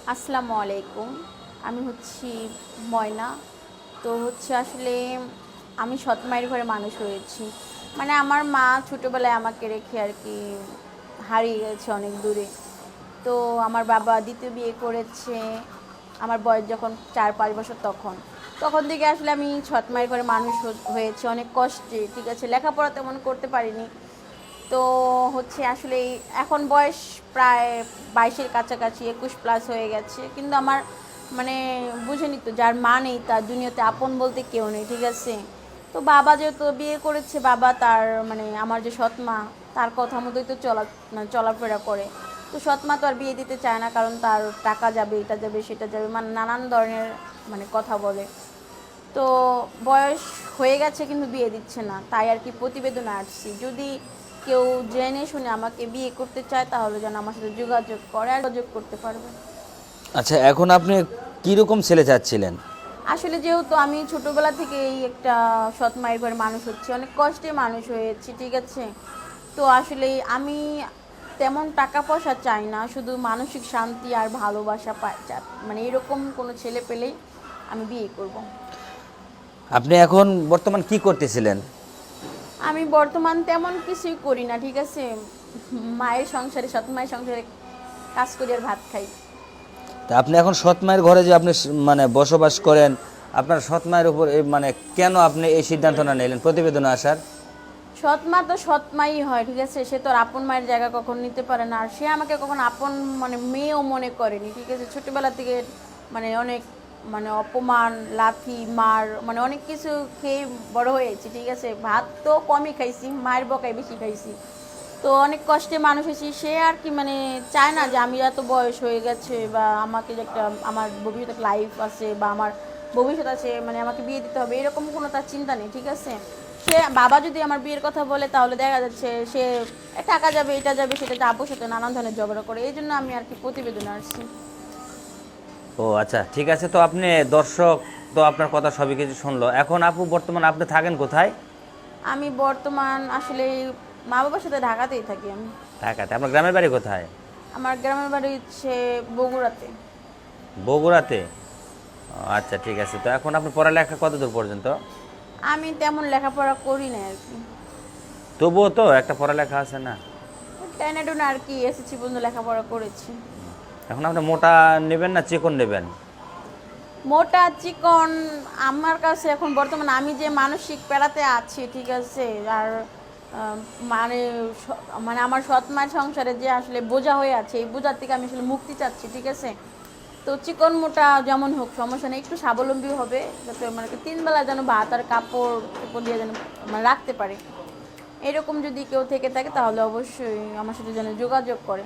আসসালামু আলাইকুম। আমি হচ্ছি ময়না। তো হচ্ছে আসলে আমি সৎ মায়ের ঘরে মানুষ হয়েছি। মানে আমার মা ছোটোবেলায় আমাকে রেখে আর কি হারিয়ে গেছে অনেক দূরে। তো আমার বাবা দ্বিতীয় বিয়ে করেছে আমার বয়স যখন 4-5 বছর তখন। তখন থেকে আসলে আমি সৎ মায়ের ঘরে মানুষ হয়েছি অনেক কষ্টে, ঠিক আছে? লেখাপড়া তেমন করতে পারিনি। তো হচ্ছে আসলে এখন বয়স প্রায় 22-এর কাছাকাছি, 21+ হয়ে গেছে, কিন্তু আমার মানে বুঝেনি তো, যার মা নেই তার দুনিয়াতে আপন বলতে কেউ নেই, ঠিক আছে? তো বাবা যেহেতু বিয়ে করেছে, বাবা তার মানে আমার যে সৎ মা, তার কথা মতোই তো চলাফেরা করে। তো সৎ মা তো আর বিয়ে দিতে চায় না, কারণ তার টাকা যাবে, এটা যাবে, সেটা যাবে, মানে নানান ধরনের মানে কথা বলে। তো বয়স হয়ে গেছে কিন্তু বিয়ে দিচ্ছে না, তাই আর কি প্রতিবেদনে আসছি। যদি কেউ জেনে শুনে আমাকে বিয়ে করতে চায় তাহলে যেন আমার সাথে যোগাযোগ করে, আর যোগাযোগ করতে পারবে। আচ্ছা, এখন আপনি কীরকম ছেলে চাচ্ছিলেন? আসলে যেহেতু আমি ছোটোবেলা থেকেই একটা সৎ মায়ের ঘরে মানুষ হচ্ছি, অনেক কষ্টে মানুষ হয়েছি, ঠিক আছে? তো আসলে আমি তেমন টাকা পয়সা চাই না, শুধু মানসিক শান্তি আর ভালোবাসা মানে এরকম কোনো ছেলে পেলেই আমি বিয়ে করব। আপনি এখন বর্তমান কি করতেছিলেন? আমি বর্তমান তেমন কিছুই করি না, ঠিক আছে? মায়ের সংসারে, সৎ মায়ের সংসারে কাজ করি আর ভাত খাই। তা আপনি এখন সৎ মায়ের ঘরে যে আপনি মানে বসবাস করেন, আপনার সৎ মায়ের উপর মানে কেন আপনি এই সিদ্ধান্তটা নিলেন প্রতিবেদনে আসার? সৎ মা তো সৎ মাই হয়, ঠিক আছে? সে তো আর আপন মায়ের জায়গা কখনো নিতে পারে না, আর সে আমাকে কখনো আপন মানে মেয়েও মনে করেনি, ঠিক আছে? ছোটোবেলা থেকে মানে অনেক মানে অপমান, লাথি, মার, মানে অনেক কিছু খেয়ে বড় হয়েছি, ঠিক আছে? ভাত তো কমই খাইছি, মায়ের বকাই বেশি খাইছি। তো অনেক কষ্টে মানুষ হয়েছি, সে আর কি মানে চায় না যে আমি এত বয়স হয়ে গেছে বা আমাকে যে একটা আমার ভবিষ্যৎ লাইফ আছে বা আমার ভবিষ্যৎ আছে, মানে আমাকে বিয়ে দিতে হবে, এরকম কোনো তার চিন্তা নেই, ঠিক আছে? সে বাবা যদি আমার বিয়ের কথা বলে তাহলে দেখা যাচ্ছে সে টাকা যাবে, এটা যাবে, সেটা যাবে, আব্বুর সাথে নানান ধরনের ঝগড়া করে। এই জন্য আমি আর কি প্রতিবেদনে আসছি। ও আচ্ছা, ঠিক আছে। তো আপনি দর্শক তো আপনার কথা সবই কিছু শুনলো। এখন আপু বর্তমান আপনি থাকেন কোথায়? আমি বর্তমান আসলে মা বাবার সাথে ঢাকাতেই থাকি আমি। ঢাকাতে। আপনার গ্রামের বাড়ি কোথায়? আমার গ্রামের বাড়ি হচ্ছে বগুড়াতে। বগুড়াতে। ও আচ্ছা, ঠিক আছে। তো এখন আপনি পড়ালেখা কত দূর পর্যন্ত? আমি তেমন লেখাপড়া করি না আর কি। তবুও তো একটা পড়ালেখা আছে না? টেনে টুনে আর কি এসএসসি পর্যন্ত লেখাপড়া করেছি। এখন আপনি মোটা নেবেন না চিকন নেবেন? মোটা চিকন আমার কাছে এখন বর্তমানে আমি যে মানসিক পেড়াতে আছি, ঠিক আছে? আর মানে মানে আমার সৎ মায়ের সংসারে যে আসলে বোঝা হয়ে আছে, এই বোঝার থেকে আমি আসলে মুক্তি চাচ্ছি, ঠিক আছে? তো চিকন মোটা যেমন হোক সমস্যা নেই, একটু স্বাবলম্বী হবে, যাতে মানে 3 বেলা যেন ভাত আর কাপড় চোপড় দিয়ে যেন মানে রাখতে পারে। এরকম যদি কেউ থেকে থাকে তাহলে অবশ্যই আমার সাথে যেন যোগাযোগ করে।